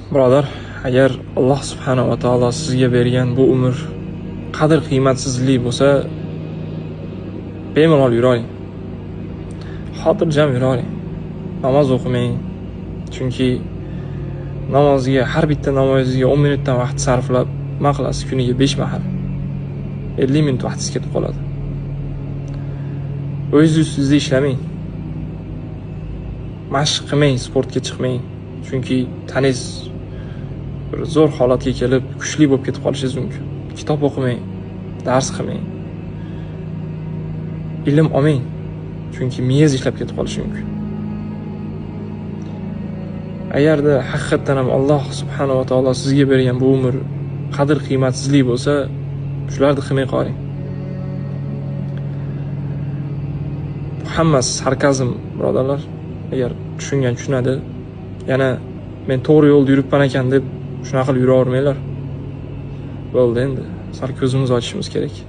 Birodar, agar Alloh subhanahu va taolo sizga bergan bu umr qadr qiymatsizli bo'lsa, bemalol yuravering. Xotirjam yuravering. Namoz o'qimang. Chunki namozga, har bitta namozingizga 10 minutdan vaqt sarflab, nima qilasiz? Kuniga 5 mahal 50 minut vaqtingiz ketib qoladi. O'zingiz ustingizda ishlamang. Mashq qilmang, sportga chiqmang. Chunki tanangiz bir zo'r holatga kelib, kuchli bo'lib ketib qolishingiz mumkin. Kitob o'qimang, dars qilmang. Ilm olmang. Chunki miyangiz ishlab ketib qolishi mumkin. Agarda haqiqatan ham Alloh subhanahu va taolo sizga bergan bu umr qadr qiymatsizlik bo'lsa, shularni qilmay qoling. Bu hammasi sarkazm, birodarlar. Agar tushungan tushunadi. Yana men to'g'ri yo'lda yuribman ekan deb shunaqa qilib yuravermanglar. Bo'ldi endi. Sal ko'zimizni ochishimiz kerak.